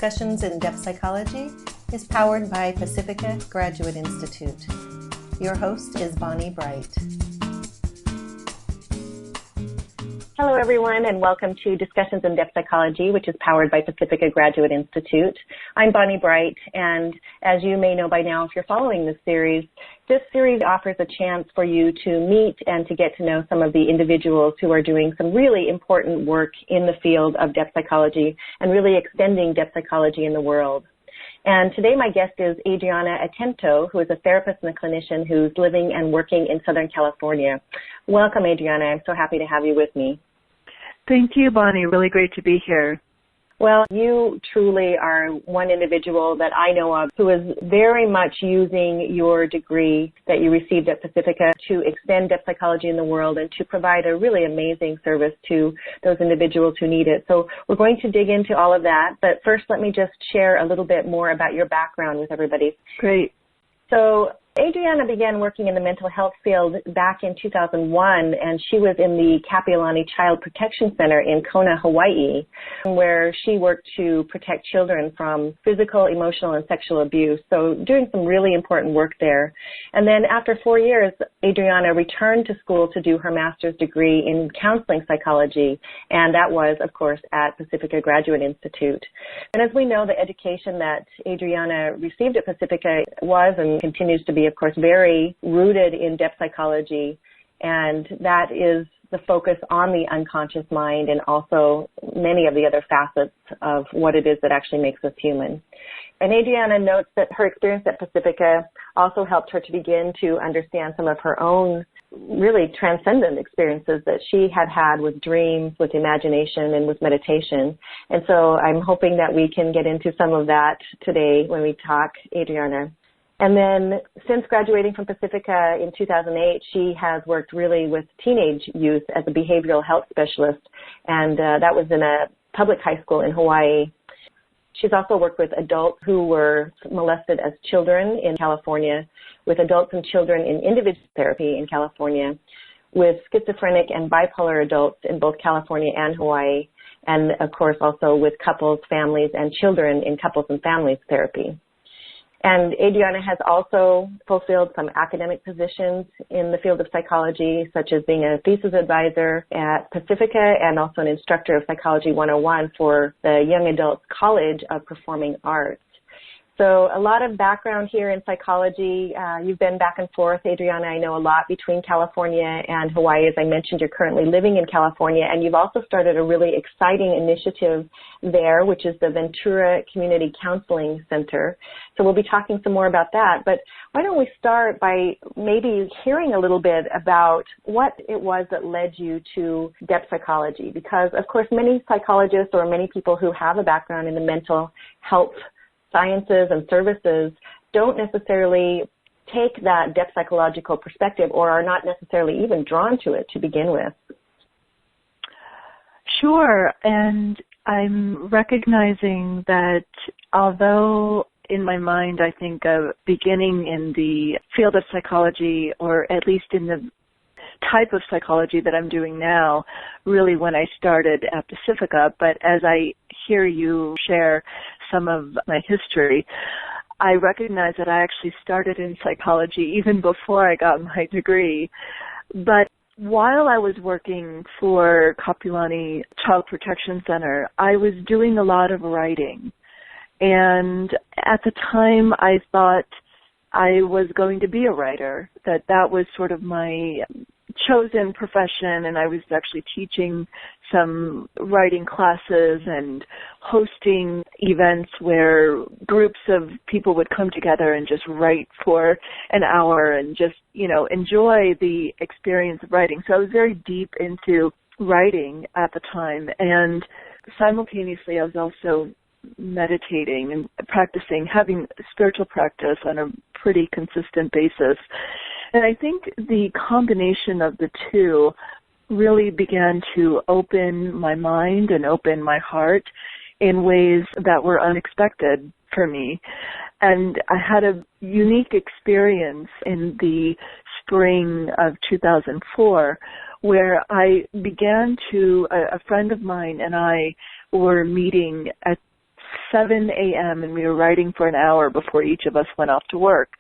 Discussions in Depth Psychology is powered by Pacifica Graduate Institute. Your host is Bonnie Bright. Hello, everyone, and welcome to Discussions in Depth Psychology, which is powered by Pacifica Graduate Institute. I'm Bonnie Bright, and as you may know by now, if you're following this series offers a chance for you to meet and to get to know some of the individuals who are doing some really important work in the field of depth psychology and really extending depth psychology in the world. And today my guest is Adriana Attento, who is a therapist and a clinician who's living and working in Southern California. Welcome, Adriana. I'm so happy to have you with me. Thank you, Bonnie. Really great to be here. Well, you truly are one individual that I know of who is very much using your degree that you received at Pacifica to extend depth psychology in the world and to provide a really amazing service to those individuals who need it. So we're going to dig into all of that, but first let me just share a little bit more about your background with everybody. Great. So Adriana began working in the mental health field back in 2001, and she was in the Kapiolani Child Protection Center in Kona, Hawaii, where she worked to protect children from physical, emotional, and sexual abuse. So doing some really important work there. And then after 4 years, Adriana returned to school to do her master's degree in counseling psychology, and that was, of course, at Pacifica Graduate Institute. And as we know, the education that Adriana received at Pacifica was and continues to be, of course, very rooted in depth psychology, and that is the focus on the unconscious mind and also many of the other facets of what it is that actually makes us human. And Adriana notes that her experience at Pacifica also helped her to begin to understand some of her own really transcendent experiences that she had had with dreams, with imagination, and with meditation. And so I'm hoping that we can get into some of that today when we talk, Adriana. And then since graduating from Pacifica in 2008, she has worked really with teenage youth as a behavioral health specialist, and that was in a public high school in Hawaii. She's also worked with adults who were molested as children in California, with adults and children in individual therapy in California, with schizophrenic and bipolar adults in both California and Hawaii, and of course also with couples, families, and children in couples and families therapy. And Adriana has also fulfilled some academic positions in the field of psychology, such as being a thesis advisor at Pacifica and also an instructor of Psychology 101 for the Young Adults College of Performing Arts. So a lot of background here in psychology. You've been back and forth, Adriana, I know a lot between California and Hawaii. As I mentioned, you're currently living in California, and you've also started a really exciting initiative there, which is the Ventura Community Counseling Center. So we'll be talking some more about that. But why don't we start by maybe hearing a little bit about what it was that led you to depth psychology? Because, of course, many psychologists or many people who have a background in the mental health sciences and services don't necessarily take that depth psychological perspective or are not necessarily even drawn to it to begin with. Sure, and I'm recognizing that although in my mind I think of beginning in the field of psychology, or at least in the type of psychology that I'm doing now, really when I started at Pacifica, but as I hear you share some of my history, I recognize that I actually started in psychology even before I got my degree. But while I was working for Kapiolani Child Protection Center, I was doing a lot of writing. And at the time, I thought I was going to be a writer, that was sort of my chosen profession, and I was actually teaching some writing classes and hosting events where groups of people would come together and just write for an hour and just, enjoy the experience of writing. So I was very deep into writing at the time, and simultaneously I was also meditating and practicing, having spiritual practice on a pretty consistent basis. And I think the combination of the two really began to open my mind and open my heart in ways that were unexpected for me. And I had a unique experience in the spring of 2004 where I began to, a friend of mine and I were meeting at 7 a.m. and we were writing for an hour before each of us went off to work.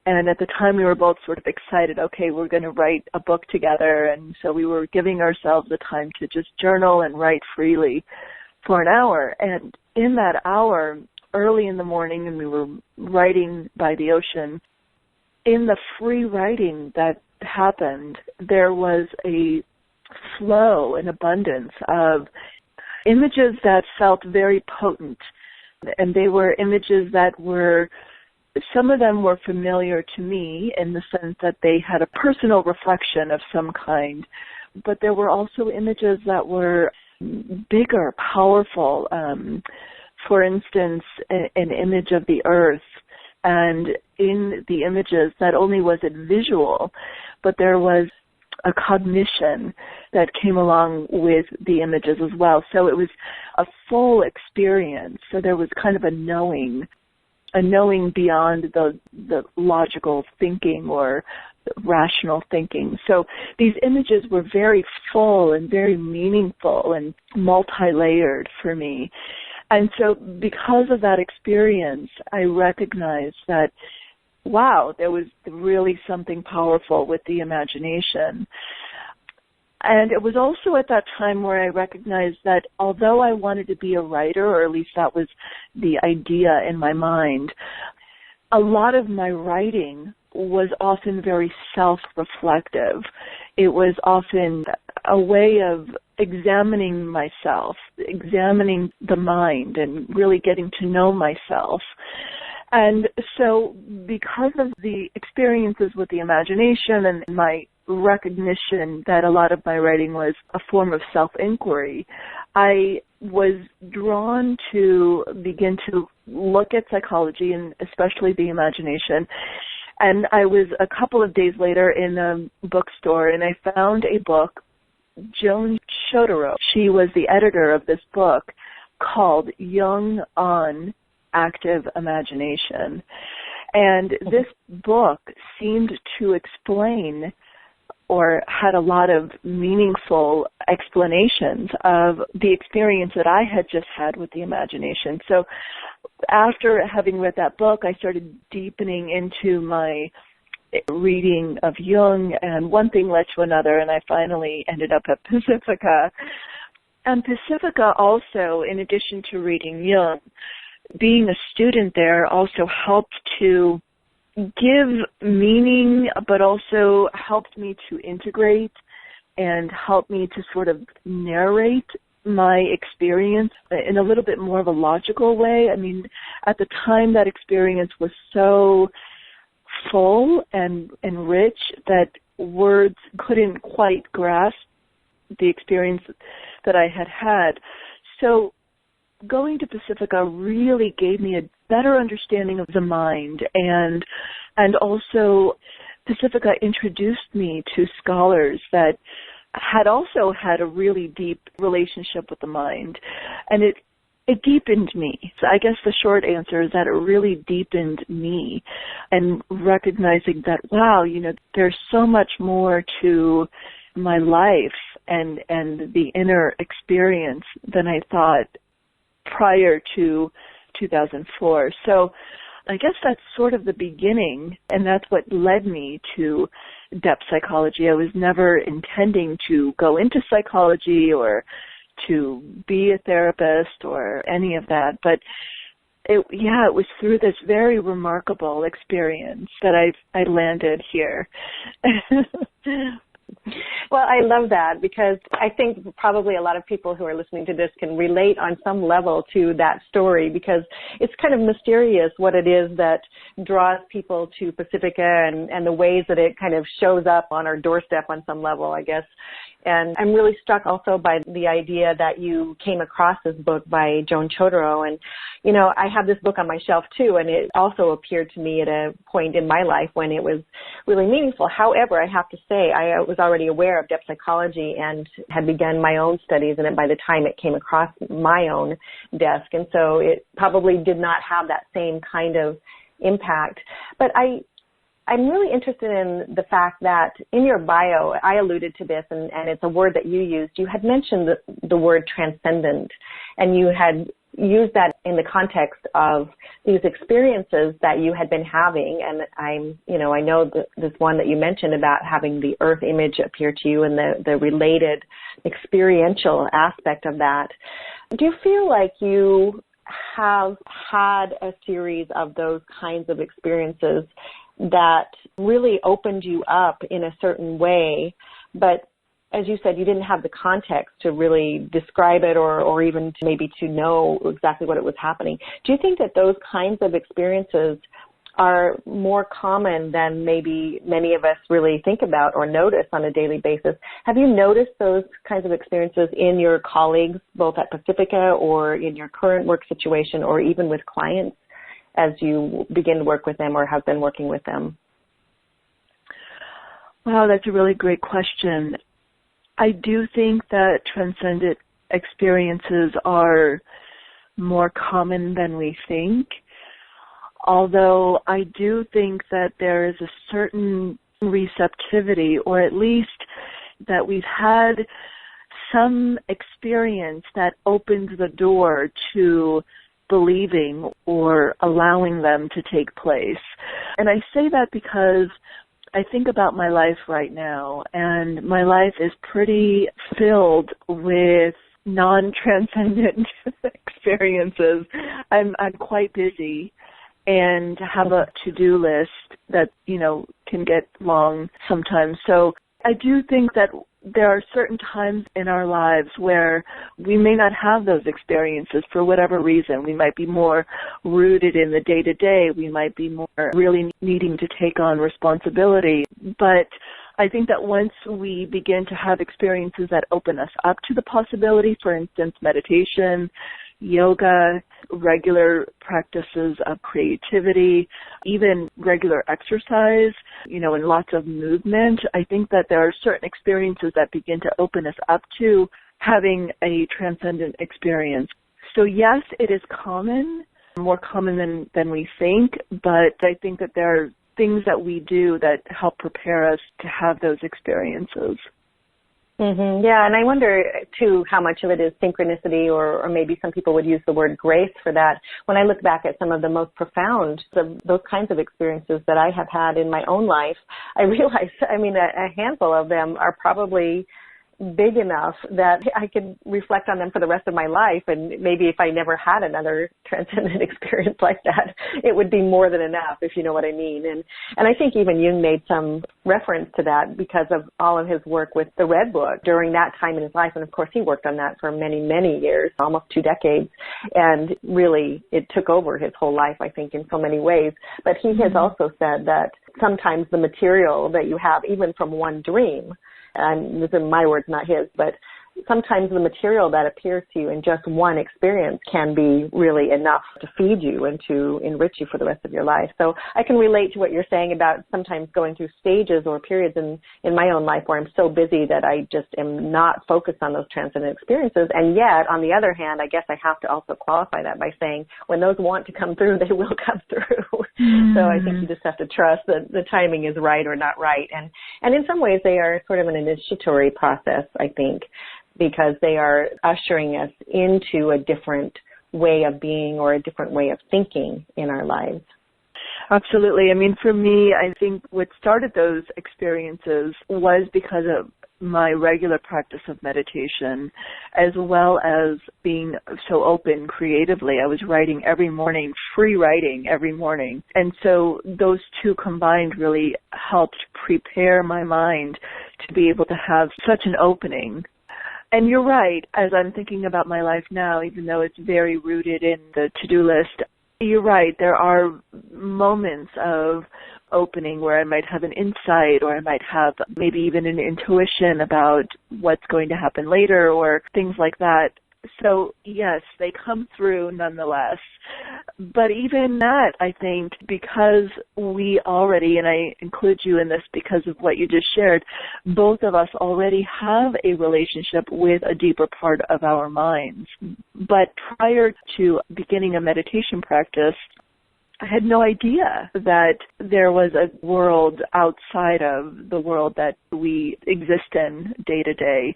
And at the time we were both sort of excited, okay, we're going to write a book together. And so we were giving ourselves the time to just journal and write freely for an hour. And in that hour, early in the morning, and we were writing by the ocean, in the free writing that happened, there was a flow, an abundance of images that felt very potent. And they were images that were, some of them were familiar to me in the sense that they had a personal reflection of some kind, but there were also images that were bigger, powerful. For instance, an image of the earth, and in the images, not only was it visual, but there was a cognition that came along with the images as well. So it was a full experience. So there was kind of a knowing beyond the logical thinking or rational thinking. So these images were very full and very meaningful and multi-layered for me. And so because of that experience, I recognized that, wow, there was really something powerful with the imagination. And it was also at that time where I recognized that although I wanted to be a writer, or at least that was the idea in my mind, a lot of my writing was often very self-reflective. It was often a way of examining myself, examining the mind, and really getting to know myself. And so because of the experiences with the imagination and my recognition that a lot of my writing was a form of self-inquiry, I was drawn to begin to look at psychology and especially the imagination. And I was a couple of days later in a bookstore and I found a book, Joan Chodorow. She was the editor of this book called Young on Active Imagination. And this book seemed to explain or had a lot of meaningful explanations of the experience that I had just had with the imagination. So after having read that book, I started deepening into my reading of Jung, and one thing led to another, and I finally ended up at Pacifica. And Pacifica also, in addition to reading Jung, being a student there also helped to give meaning, but also helped me to integrate and help me to sort of narrate my experience in a little bit more of a logical way. I mean, at the time that experience was so full and rich that words couldn't quite grasp the experience that I had had. So going to Pacifica really gave me a better understanding of the mind, and also Pacifica introduced me to scholars that had also had a really deep relationship with the mind, and it deepened me. So I guess the short answer is that it really deepened me, and recognizing that, wow, you know, there's so much more to my life and the inner experience than I thought prior to 2004. So I guess that's sort of the beginning, and that's what led me to depth psychology. I was never intending to go into psychology or to be a therapist or any of that, but it was through this very remarkable experience that I landed here. Well, I love that, because I think probably a lot of people who are listening to this can relate on some level to that story, because it's kind of mysterious what it is that draws people to Pacifica and the ways that it kind of shows up on our doorstep on some level, I guess. And I'm really struck also by the idea that you came across this book by Joan Chodorow. And, you know, I have this book on my shelf too, and it also appeared to me at a point in my life when it was really meaningful. However, I have to say, I was already aware of depth psychology and had begun my own studies in it by the time it came across my own desk. And so it probably did not have that same kind of impact. But I'm really interested in the fact that in your bio, I alluded to this, and it's a word that you used. You had mentioned the word transcendent, and you had use that in the context of these experiences that you had been having. And I know this one that you mentioned about having the earth image appear to you and the related experiential aspect of that. Do you feel like you have had a series of those kinds of experiences that really opened you up in a certain way, but as you said, you didn't have the context to really describe it or even to know exactly what it was happening? Do you think that those kinds of experiences are more common than maybe many of us really think about or notice on a daily basis? Have you noticed those kinds of experiences in your colleagues, both at Pacifica or in your current work situation or even with clients as you begin to work with them or have been working with them? Wow, that's a really great question. I do think that transcendent experiences are more common than we think, although I do think that there is a certain receptivity, or at least that we've had some experience that opens the door to believing or allowing them to take place. And I say that because I think about my life right now, and my life is pretty filled with non-transcendent experiences. I'm quite busy and have a to-do list that, can get long sometimes. So I do think that there are certain times in our lives where we may not have those experiences for whatever reason. We might be more rooted in the day-to-day. We might be more really needing to take on responsibility. But I think that once we begin to have experiences that open us up to the possibility, for instance, meditation, yoga, regular practices of creativity, even regular exercise, and lots of movement, I think that there are certain experiences that begin to open us up to having a transcendent experience. So yes, it is common, more common than we think, but I think that there are things that we do that help prepare us to have those experiences. Mm-hmm. Yeah, and I wonder, too, how much of it is synchronicity, or maybe some people would use the word grace for that. When I look back at some of the most profound of those kinds of experiences that I have had in my own life, I realize, a handful of them are probably big enough that I could reflect on them for the rest of my life, and maybe if I never had another transcendent experience like that, it would be more than enough, if you know what I mean. And I think even Jung made some reference to that because of all of his work with the Red Book during that time in his life, and of course he worked on that for many, many years, almost 2 decades, and really it took over his whole life, I think, in so many ways. But he has also said that sometimes the material that you have, even from one dream, and these are my words, not his, but sometimes the material that appears to you in just one experience can be really enough to feed you and to enrich you for the rest of your life. So I can relate to what you're saying about sometimes going through stages or periods in my own life where I'm so busy that I just am not focused on those transcendent experiences. And yet, on the other hand, I guess I have to also qualify that by saying when those want to come through, they will come through. So I think you just have to trust that the timing is right or not right. And in some ways, they are sort of an initiatory process, I think, because they are ushering us into a different way of being or a different way of thinking in our lives. Absolutely. For me, I think what started those experiences was because of my regular practice of meditation, as well as being so open creatively. I was writing every morning, free writing every morning. And so those two combined really helped prepare my mind to be able to have such an opening. And you're right, as I'm thinking about my life now, even though it's very rooted in the to-do list, you're right, there are moments of opening where I might have an insight, or I might have maybe even an intuition about what's going to happen later or things like that. So yes, they come through nonetheless. But even that, I think, because we already, and I include you in this because of what you just shared, both of us already have a relationship with a deeper part of our minds. But prior to beginning a meditation practice, I had no idea that there was a world outside of the world that we exist in day to day.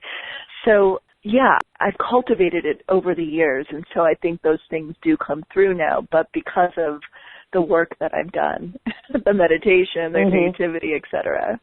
So yeah, I've cultivated it over the years, and so I think those things do come through now, but because of the work that I've done, the meditation, the creativity, et cetera.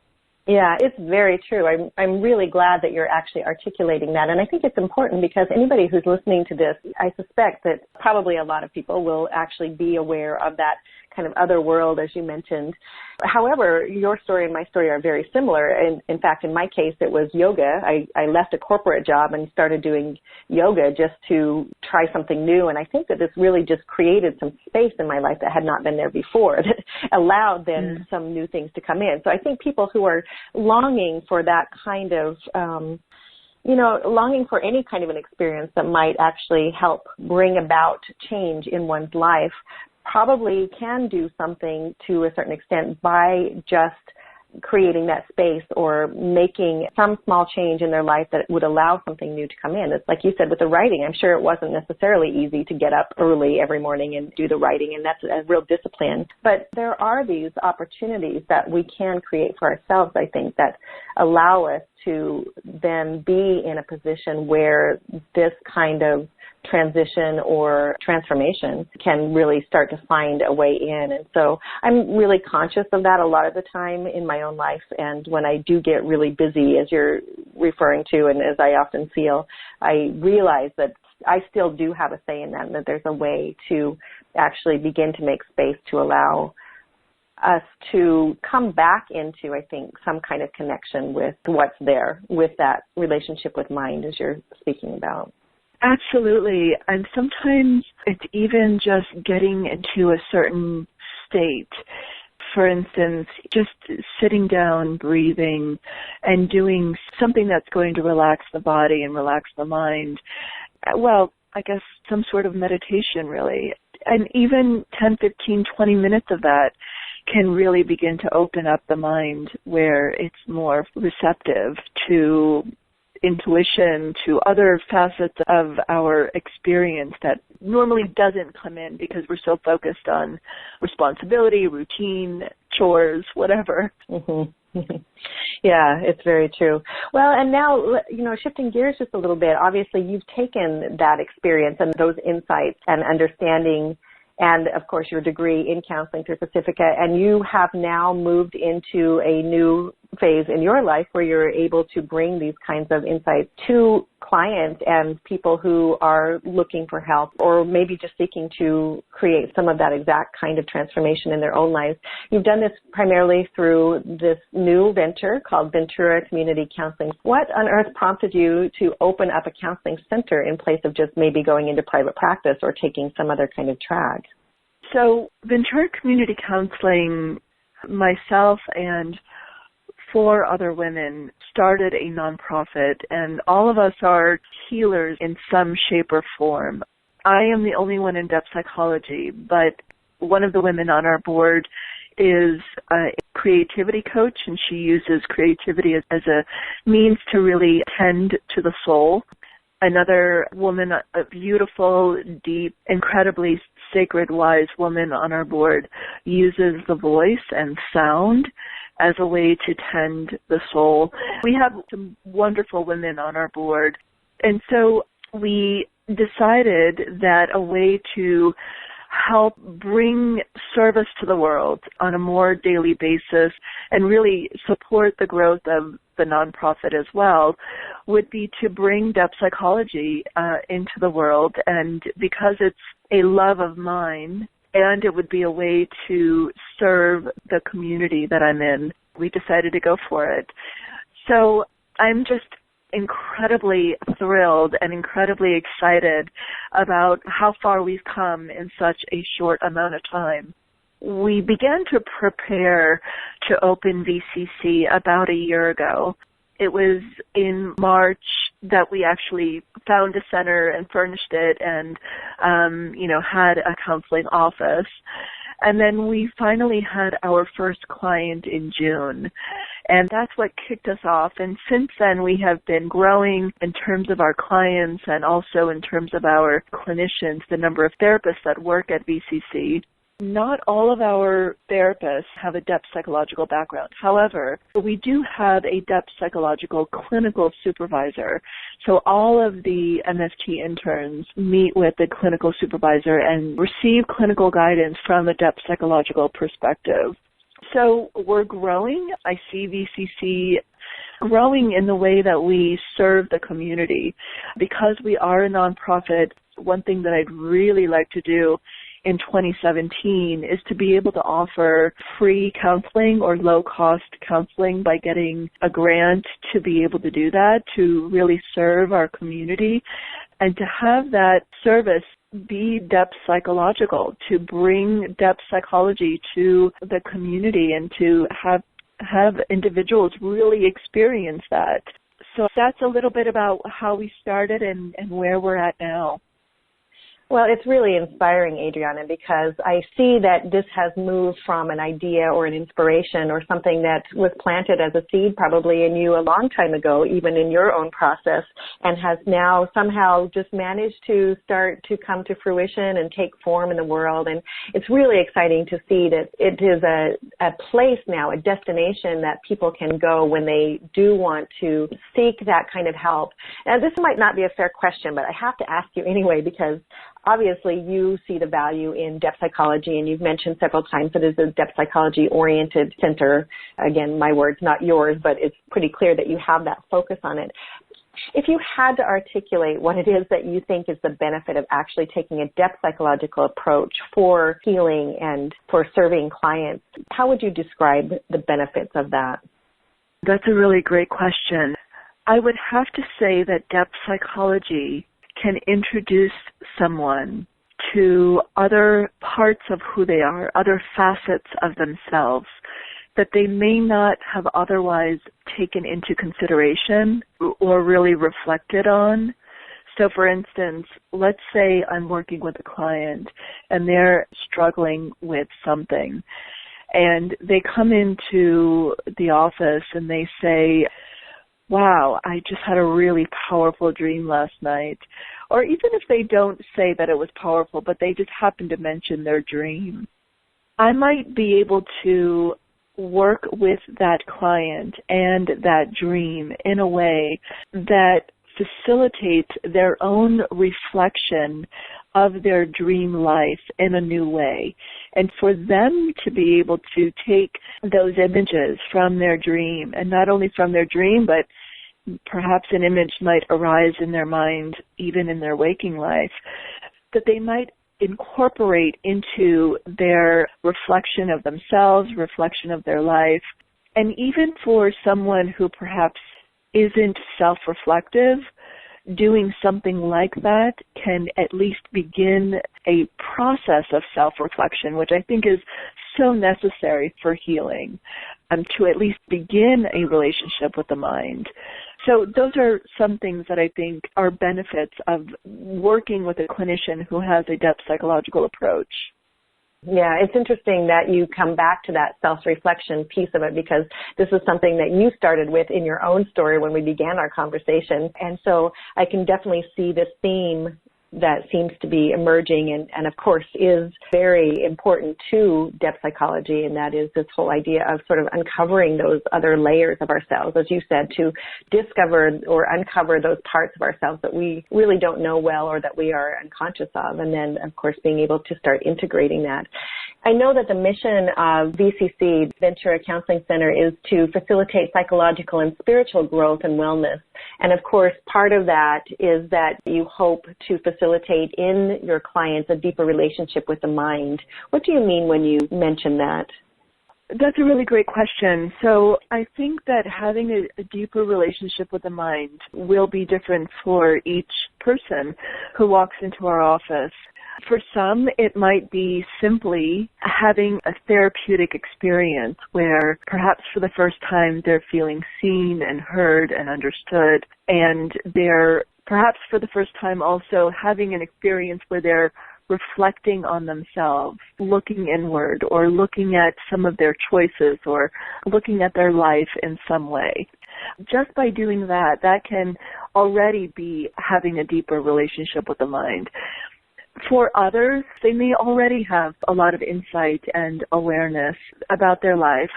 Yeah, it's very true. I'm really glad that you're actually articulating that. And I think it's important because anybody who's listening to this, I suspect that probably a lot of people will actually be aware of that kind of other world, as you mentioned. However, your story and my story are very similar. And in fact, in my case, it was yoga. I left a corporate job and started doing yoga just to try something new. And I think that this really just created some space in my life that had not been there before, that allowed then some new things to come in. So I think people who are longing for that kind of, longing for any kind of an experience that might actually help bring about change in one's life probably can do something to a certain extent by just creating that space or making some small change in their life that would allow something new to come in. It's like you said with the writing. I'm sure it wasn't necessarily easy to get up early every morning and do the writing, and that's a real discipline. But there are these opportunities that we can create for ourselves, I think, that allow us to then be in a position where this kind of transition or transformation can really start to find a way in. And so I'm really conscious of that a lot of the time in my own life. And when I do get really busy, as you're referring to, and as I often feel, I realize that I still do have a say in that, and that there's a way to actually begin to make space to allow us to come back into, I think, some kind of connection with what's there, with that relationship with mind, as you're speaking about. Absolutely. And sometimes it's even just getting into a certain state. For instance, just sitting down, breathing, and doing something that's going to relax the body and relax the mind. Well, I guess some sort of meditation, really. And even 10, 15, 20 minutes of that can really begin to open up the mind where it's more receptive to intuition, to other facets of our experience that normally doesn't come in because we're so focused on responsibility, routine, chores, whatever. Yeah, it's very true. Well, and now, shifting gears just a little bit, obviously you've taken that experience and those insights and understanding and, of course, your degree in counseling through Pacifica, and you have now moved into a new phase in your life where you're able to bring these kinds of insights to clients and people who are looking for help or maybe just seeking to create some of that exact kind of transformation in their own lives. You've done this primarily through this new venture called Ventura Community Counseling. What on earth prompted you to open up a counseling center in place of just maybe going into private practice or taking some other kind of track? So Ventura Community Counseling, myself and 4 other women started a nonprofit, and all of us are healers in some shape or form. I am the only one in depth psychology, but one of the women on our board is a creativity coach, and she uses creativity as a means to really tend to the soul. Another woman, a beautiful, deep, incredibly sacred, wise woman on our board, uses the voice and sound as a way to tend the soul. We have some wonderful women on our board. And so we decided that a way to help bring service to the world on a more daily basis and really support the growth of the nonprofit as well would be to bring depth psychology into the world. And because it's a love of mine, and it would be a way to serve the community that I'm in, we decided to go for it. So I'm just incredibly thrilled and incredibly excited about how far we've come in such a short amount of time. We began to prepare to open VCC about a year ago. It was in March that we actually found a center and furnished it and, had a counseling office. And then we finally had our first client in June. And that's what kicked us off. And since then, we have been growing in terms of our clients and also in terms of our clinicians, the number of therapists that work at VCC. Not all of our therapists have a depth psychological background. However, we do have a depth psychological clinical supervisor. So all of the MST interns meet with the clinical supervisor and receive clinical guidance from a depth psychological perspective. So we're growing. I see VCC growing in the way that we serve the community. Because we are a nonprofit, one thing that I'd really like to do in 2017 is to be able to offer free counseling or low-cost counseling by getting a grant to be able to do that, to really serve our community, and to have that service be depth psychological, to bring depth psychology to the community and to have individuals really experience that. So that's a little bit about how we started and where we're at now. Well, it's really inspiring, Adriana, because I see that this has moved from an idea or an inspiration or something that was planted as a seed probably in you a long time ago, even in your own process, and has now somehow just managed to start to come to fruition and take form in the world. And it's really exciting to see that it is a place now, a destination that people can go when they do want to seek that kind of help. Now, this might not be a fair question, but I have to ask you anyway, because obviously you see the value in depth psychology, and you've mentioned several times that it is a depth psychology-oriented center. Again, my words, not yours, but it's pretty clear that you have that focus on it. If you had to articulate what it is that you think is the benefit of actually taking a depth psychological approach for healing and for serving clients, how would you describe the benefits of that? That's a really great question. I would have to say that depth psychology can introduce someone to other parts of who they are, other facets of themselves that they may not have otherwise taken into consideration or really reflected on. So for instance, let's say I'm working with a client and they're struggling with something, and they come into the office and they say, wow, I just had a really powerful dream last night. Or even if they don't say that it was powerful, but they just happen to mention their dream, I might be able to work with that client and that dream in a way that facilitates their own reflection of their dream life in a new way. And for them to be able to take those images from their dream, and not only from their dream, but perhaps an image might arise in their mind even in their waking life, that they might incorporate into their reflection of themselves, reflection of their life. And even for someone who perhaps isn't self-reflective, doing something like that can at least begin a process of self-reflection, which I think is so necessary for healing, to at least begin a relationship with the mind. So those are some things that I think are benefits of working with a clinician who has a depth psychological approach. Yeah, it's interesting that you come back to that self-reflection piece of it, because this is something that you started with in your own story when we began our conversation. And so I can definitely see this theme that seems to be emerging and of course is very important to depth psychology, and that is this whole idea of sort of uncovering those other layers of ourselves, as you said, to discover or uncover those parts of ourselves that we really don't know well or that we are unconscious of, and then of course being able to start integrating that. I know that the mission of VCC, Ventura Counseling Center, is to facilitate psychological and spiritual growth and wellness. And of course, part of that is that you hope to facilitate in your clients a deeper relationship with the mind. What do you mean when you mention that? That's a really great question. So I think that having a deeper relationship with the mind will be different for each person who walks into our office. For some, it might be simply having a therapeutic experience where perhaps for the first time they're feeling seen and heard and understood, and they're perhaps for the first time also having an experience where they're reflecting on themselves, looking inward or looking at some of their choices or looking at their life in some way. Just by doing that, that can already be having a deeper relationship with the mind. For others, they may already have a lot of insight and awareness about their life.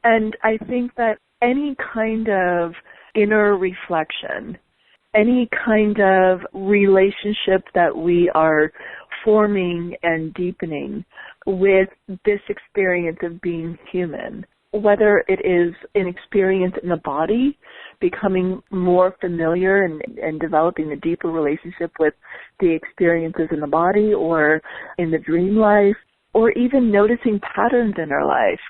And I think that any kind of inner reflection, any kind of relationship that we are forming and deepening with this experience of being human, whether it is an experience in the body, becoming more familiar and developing a deeper relationship with the experiences in the body or in the dream life, or even noticing patterns in our life.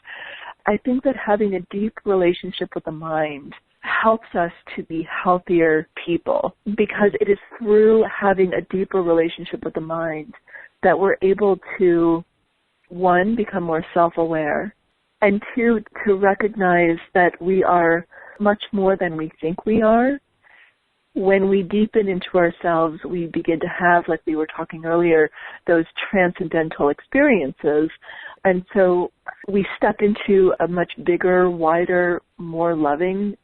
I think that having a deep relationship with the mind helps us to be healthier people, because it is through having a deeper relationship with the mind that we're able to, one, become more self-aware, and two, to recognize that we are much more than we think we are. When we deepen into ourselves, we begin to have, like we were talking earlier, those transcendental experiences. And so we step into a much bigger, wider, more loving,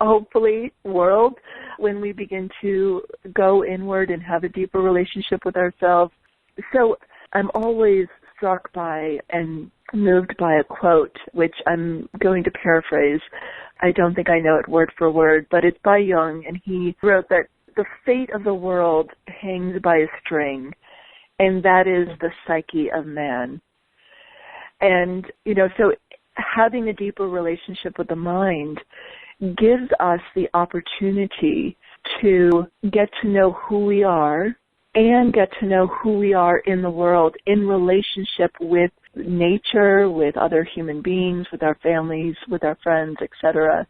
hopefully, world when we begin to go inward and have a deeper relationship with ourselves. So I'm always struck by and moved by a quote, which I'm going to paraphrase. I don't think I know it word for word, but it's by Jung, and he wrote that the fate of the world hangs by a string, and that is the psyche of man. And, so having a deeper relationship with the mind gives us the opportunity to get to know who we are and get to know who we are in the world in relationship with nature, with other human beings, with our families, with our friends, etc.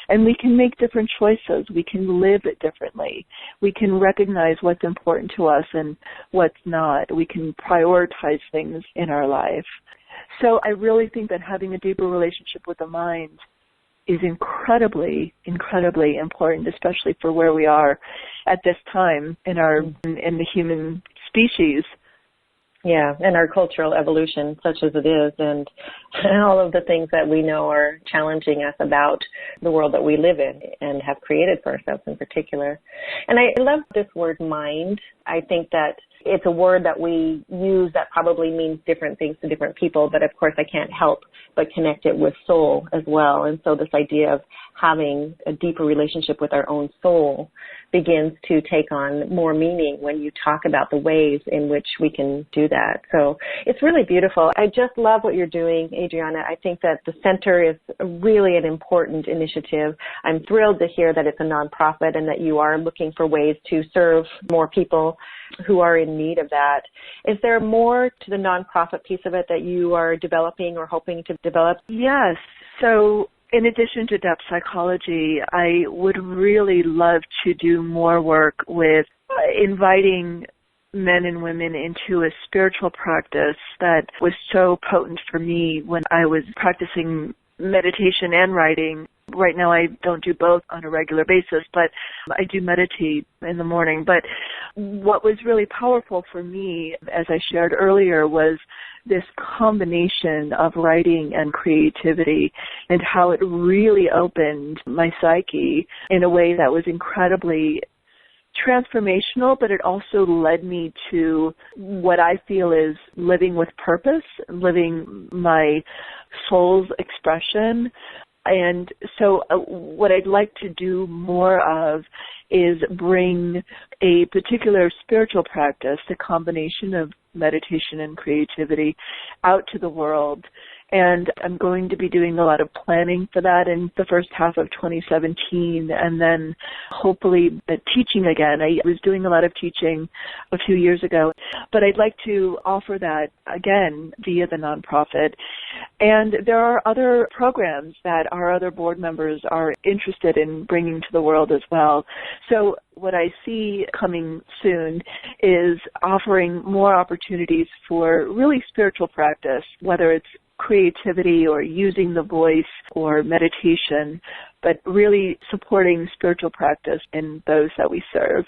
And we can make different choices. We can live it differently. We can recognize what's important to us and what's not. We can prioritize things in our life. So I really think that having a deeper relationship with the mind is incredibly, incredibly important, especially for where we are at this time in the human species. Yeah, and our cultural evolution, such as it is, and all of the things that we know are challenging us about the world that we live in and have created for ourselves in particular. And I love this word mind. I think that it's a word that we use that probably means different things to different people, but of course I can't help but connect it with soul as well. And so this idea of having a deeper relationship with our own soul begins to take on more meaning when you talk about the ways in which we can do that. So it's really beautiful. I just love what you're doing, Adriana. I think that the center is really an important initiative. I'm thrilled to hear that it's a nonprofit and that you are looking for ways to serve more people who are in need of that. Is there more to the nonprofit piece of it that you are developing or hoping to develop? Yes. So in addition to depth psychology, I would really love to do more work with inviting men and women into a spiritual practice that was so potent for me when I was practicing meditation and writing. Right now I don't do both on a regular basis, but I do meditate in the morning. But what was really powerful for me, as I shared earlier, was this combination of writing and creativity and how it really opened my psyche in a way that was incredibly transformational, but it also led me to what I feel is living with purpose, living my soul's expression. And so what I'd like to do more of is bring a particular spiritual practice, a combination of meditation and creativity, out to the world. And I'm going to be doing a lot of planning for that in the first half of 2017, and then hopefully teaching again. I was doing a lot of teaching a few years ago, but I'd like to offer that again via the nonprofit. And there are other programs that our other board members are interested in bringing to the world as well. So what I see coming soon is offering more opportunities for really spiritual practice, whether it's creativity or using the voice or meditation, but really supporting spiritual practice in those that we serve.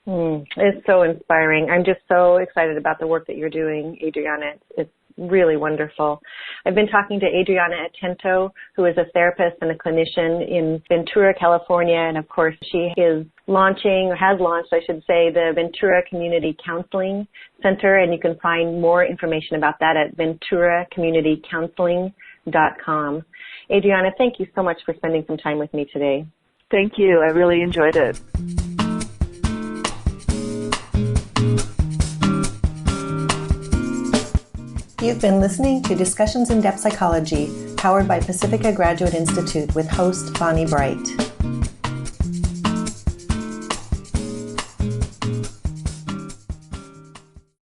It's so inspiring. I'm just so excited about the work that you're doing, Adriana. It's really wonderful. I've been talking to Adriana Attento, who is a therapist and a clinician in Ventura, California, and of course she is launching, or has launched, I should say, the Ventura Community Counseling Center, and you can find more information about that at venturacommunitycounseling.com. Adriana, thank you so much for spending some time with me today. Thank you. I really enjoyed it. You've been listening to Discussions in Depth Psychology, powered by Pacifica Graduate Institute with host Bonnie Bright.